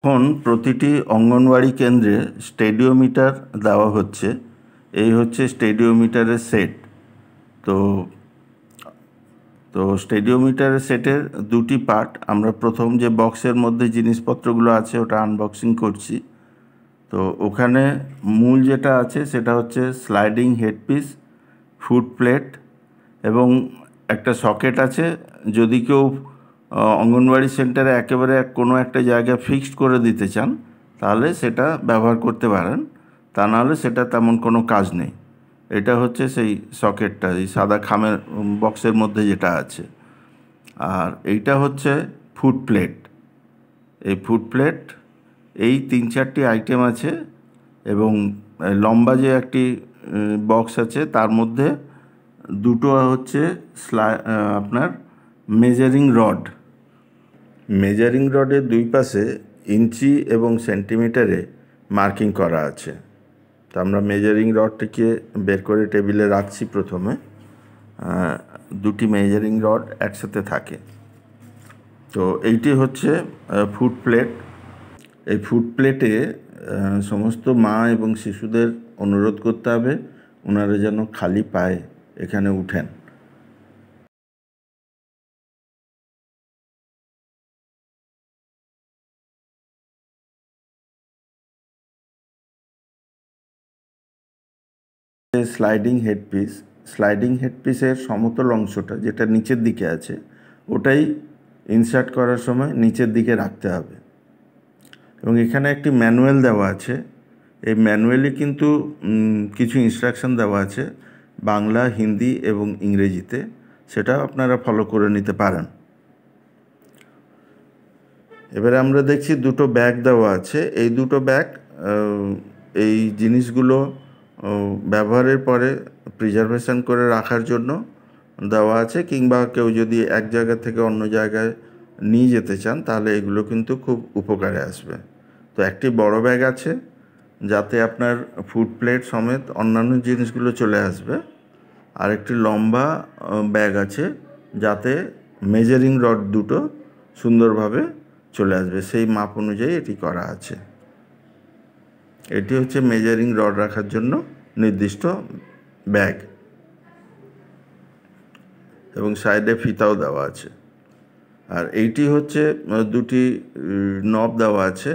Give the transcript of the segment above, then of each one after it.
এখন প্রতিটি অঙ্গনওয়াড়ি কেন্দ্রে স্টেডিওমিটার দেওয়া হচ্ছে। এই হচ্ছে স্টেডিওমিটারের সেট। তো তো স্টেডিওমিটারের সেটের দুটি পার্ট। আমরা প্রথম যে বক্সের মধ্যে জিনিসপত্রগুলো আছে ওটা আনবক্সিং করছি। তো ওখানে মূল যেটা আছে সেটা হচ্ছে স্লাইডিং হেডপিস, ফুট প্লেট এবং একটা সকেট আছে। যদি কেউ অঙ্গনওয়াড়ি সেন্টারে একেবারে কোনো একটা জায়গায় ফিক্সড করে দিতে চান তাহলে সেটা ব্যবহার করতে পারেন, তা নাহলে সেটা তেমন কোনো কাজ নেই। এটা হচ্ছে সেই সকেটটা, এই সাদা খামের বক্সের মধ্যে যেটা আছে। আর এইটা হচ্ছে ফুট প্লেট। এই ফুট প্লেট, এই 3-4টি আইটেম আছে এবং লম্বা যে একটি বক্স আছে তার মধ্যে দুটো হচ্ছে আপনার মেজারিং রড। মেজারিং রডের দুই পাশে ইঞ্চি এবং সেন্টিমিটারে মার্কিং করা আছে। তো আমরা মেজারিং রডটিকে বের করে টেবিলে রাখছি। প্রথমে দুটি মেজারিং রড একসাথে থাকে। তো এইটি হচ্ছে ফুট প্লেট। এই ফুট প্লেটে সমস্ত মা এবং শিশুদের অনুরোধ করতে হবে ওনারা যেন খালি পায়ে এখানে উঠেন। স্লাইডিং হেডপিসের সমতল অংশটা যেটা নিচের দিকে আছে ওটাই ইনসার্ট করার সময় নিচের দিকে রাখতে হবে। এবং এখানে একটি ম্যানুয়াল দেওয়া আছে। এই ম্যানুয়ালে কিন্তু কিছু ইনস্ট্রাকশন দেওয়া আছে বাংলা, হিন্দি এবং ইংরেজিতে। সেটা আপনারা ফলো করে নিতে পারেন। এবারে আমরা দেখছি দুটো ব্যাগ দেওয়া আছে। এই দুটো ব্যাগ এই জিনিসগুলো ব্যবহারের পরে প্রিজার্ভেশন করে রাখার জন্য দেওয়া আছে, কিংবা কেউ যদি এক জায়গা থেকে অন্য জায়গায় নিয়ে যেতে চান তাহলে এগুলো কিন্তু খুব উপকারে আসবে। তো একটি বড় ব্যাগ আছে যাতে আপনার ফুড প্লেট সমেত অন্যান্য জিনিসগুলো চলে আসবে। আর একটি লম্বা ব্যাগ আছে যাতে মেজারিং রড দুটো সুন্দরভাবে চলে আসবে, সেই মাপ অনুযায়ী এটি করা আছে। এটি হচ্ছে মেজারিং রড রাখার জন্য নির্দিষ্ট ব্যাগ এবং সাইডে ফিতাও দেওয়া আছে। আর এইটি হচ্ছে দুটি নব দেওয়া আছে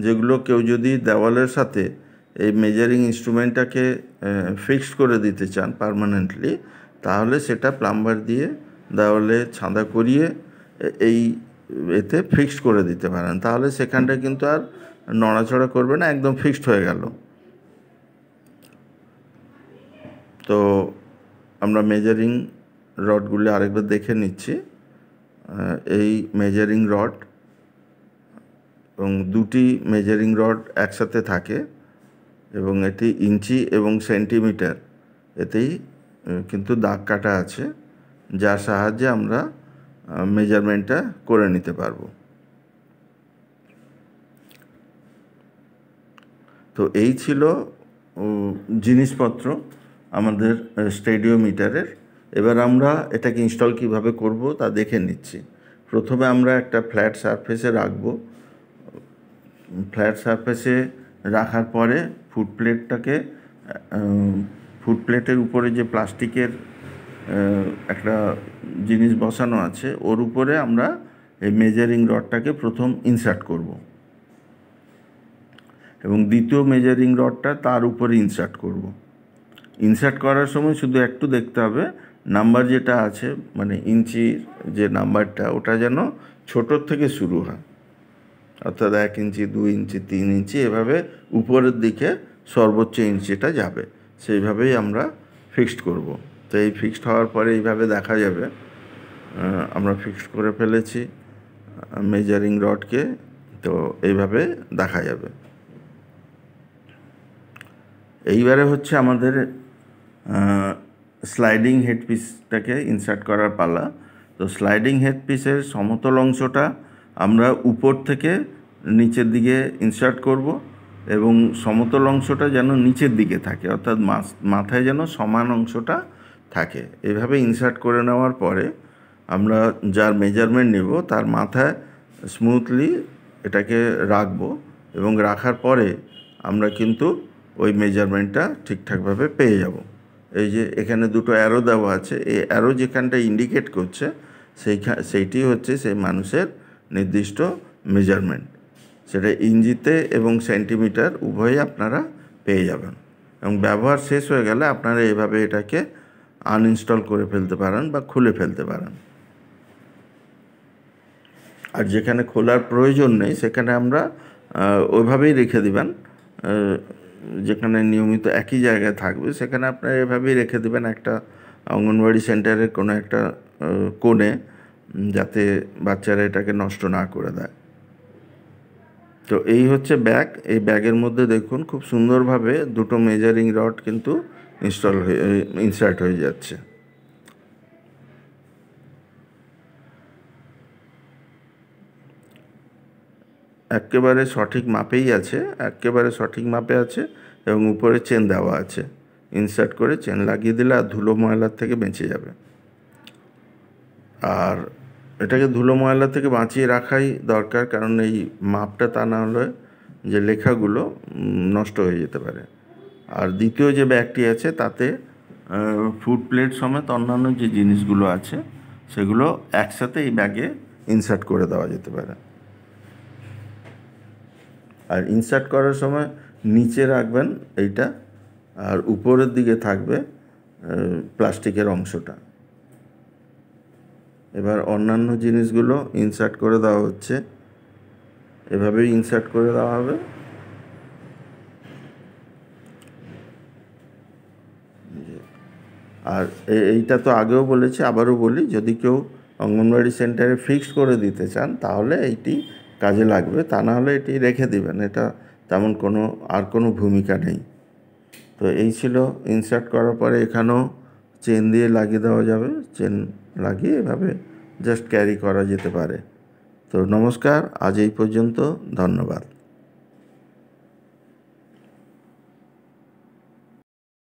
যেগুলো কেউ যদি দেওয়ালের সাথে এই মেজারিং ইনস্ট্রুমেন্টটাকে ফিক্সড করে দিতে চান পার্মানেন্টলি, তাহলে সেটা প্লাম্বার দিয়ে দেওয়ালে ছাঁদা করিয়ে এই এতে ফিক্সড করে দিতে পারেন। তাহলে সেখানটা কিন্তু আর নড়াচড়া করবে না, একদম ফিক্সড হয়ে গেল। তো আমরা মেজারিং রডগুলি আরেকবার দেখে নিচ্ছি। এই মেজারিং রড এবং দুটি মেজারিং রড একসাথে থাকে এবং এটি ইঞ্চি এবং সেন্টিমিটার এতেই কিন্তু দাগ কাটা আছে, যার সাহায্যে আমরা মেজারমেন্টটা করে নিতে পারবো। তো এই ছিল জিনিসপত্র আমাদের স্টেডিওমিটারের। এবার আমরা এটাকে ইনস্টল কিভাবে করব তা দেখে নিচ্ছি। প্রথমে আমরা একটা ফ্ল্যাট সারফেসে রাখবো। ফ্ল্যাট সারফেসে রাখার পরে ফুট প্লেটের উপরে যে প্লাস্টিকের একটা জিনিস বসানো আছে ওর উপরে আমরা এই মেজারিং রডটাকে প্রথম ইনসার্ট করব এবং দ্বিতীয় মেজারিং রডটা তার উপরে ইনসার্ট করব। ইনসার্ট করার সময় শুধু একটু দেখতে হবে নাম্বার যেটা আছে, মানে ইঞ্চির যে নাম্বারটা ওটা যেন ছোটোর থেকে শুরু হয়, অর্থাৎ 1 ইঞ্চি, 2 ইঞ্চি, 3 ইঞ্চি এভাবে উপরের দিকে সর্বোচ্চ ইঞ্চিটা যাবে, সেইভাবেই আমরা ফিক্সড করব। তো এই ফিক্সড হওয়ার পরে এইভাবে দেখা যাবে আমরা ফিক্সড করে ফেলেছি মেজারিং রডকে। তো এইভাবে দেখা যাবে। এইবারে হচ্ছে আমাদের স্লাইডিং হেডপিসটাকে ইনসার্ট করার পালা। তো স্লাইডিং হেডপিসের সমতল অংশটা আমরা উপর থেকে নিচের দিকে ইনসার্ট করব এবং সমতল অংশটা যেন নিচের দিকে থাকে, অর্থাৎ মাথায় যেন সমান অংশটা থাকে। এভাবে ইনসার্ট করে নেওয়ার পরে আমরা যার মেজারমেন্ট নেব তার মাথায় স্মুথলি এটাকে রাখবো এবং রাখার পরে আমরা কিন্তু ওই মেজারমেন্টটা ঠিকঠাকভাবে পেয়ে যাব। এই যে এখানে দুটো অ্যারো দেওয়া আছে, এই অ্যারো যেখানটা ইন্ডিকেট করছে সেইটি হচ্ছে সেই মানুষের নির্দিষ্ট মেজারমেন্ট। সেটা ইঞ্চিতে এবং সেন্টিমিটার উভয়ই আপনারা পেয়ে যাবেন। এবং ব্যবহার শেষ হয়ে গেলে আপনারা এভাবে এটাকে আনইনস্টল করে ফেলতে পারেন বা খুলে ফেলতে পারেন। আর যেখানে খোলার প্রয়োজন নেই সেখানে আমরা ওইভাবেই রেখে দিবেন। যেখানে নিয়মিত একই জায়গায় থাকবে সেখানে আপনারা এভাবেই রেখে দেবেন একটা অঙ্গনওয়াড়ি সেন্টারের কোনো একটা কোণে, যাতে বাচ্চারা এটাকে নষ্ট না করে দেয়। তো এই হচ্ছে ব্যাগ। এই ব্যাগের মধ্যে দেখুন খুব সুন্দরভাবে দুটো মেজারিং রড কিন্তু ইনসার্ট হয়ে যাচ্ছে। একেবারে সঠিক মাপেই আছে, একেবারে সঠিক মাপে আছে এবং উপরে চেন দেওয়া আছে। ইনসার্ট করে চেন লাগিয়ে দিলে আর ধুলো ময়লার থেকে বেঁচে যাবে। আর এটাকে ধুলো ময়লা থেকে বাঁচিয়ে রাখাই দরকার, কারণ এই মাপটা তা না হলে যে লেখাগুলো নষ্ট হয়ে যেতে পারে। আর দ্বিতীয় যে ব্যাগটি আছে তাতে ফুড প্লেট সমেত অন্যান্য যে জিনিসগুলো আছে সেগুলো একসাথে এই ব্যাগে ইনসার্ট করে দেওয়া যেতে পারে। আর ইনসার্ট করার সময় নিচে রাখবেন এইটা, আর উপরের দিকে থাকবে প্লাস্টিকের অংশটা। এবার অন্যান্য জিনিসগুলো ইনসার্ট করে দেওয়া হচ্ছে, এভাবেই ইনসার্ট করে দেওয়া হবে। আর এইটা তো আগেও বলেছি, আবারও বলি, যদি কেউ অঙ্গনওয়াড়ি সেন্টারে ফিক্সড করে দিতে চান তাহলে এইটি কাজে লাগবে, তা না হলে এটি রেখে দিবেন। এটা তেমন কোনো ভূমিকা নেই। তো এই ছিল ইনসার্ট করার পরে এখানেও চেন দিয়ে লাগিয়ে দেওয়া যাবে। চেন লাগিয়ে এভাবে জাস্ট ক্যারি করা যেতে পারে। তো নমস্কার, আজ এই পর্যন্ত, ধন্যবাদ।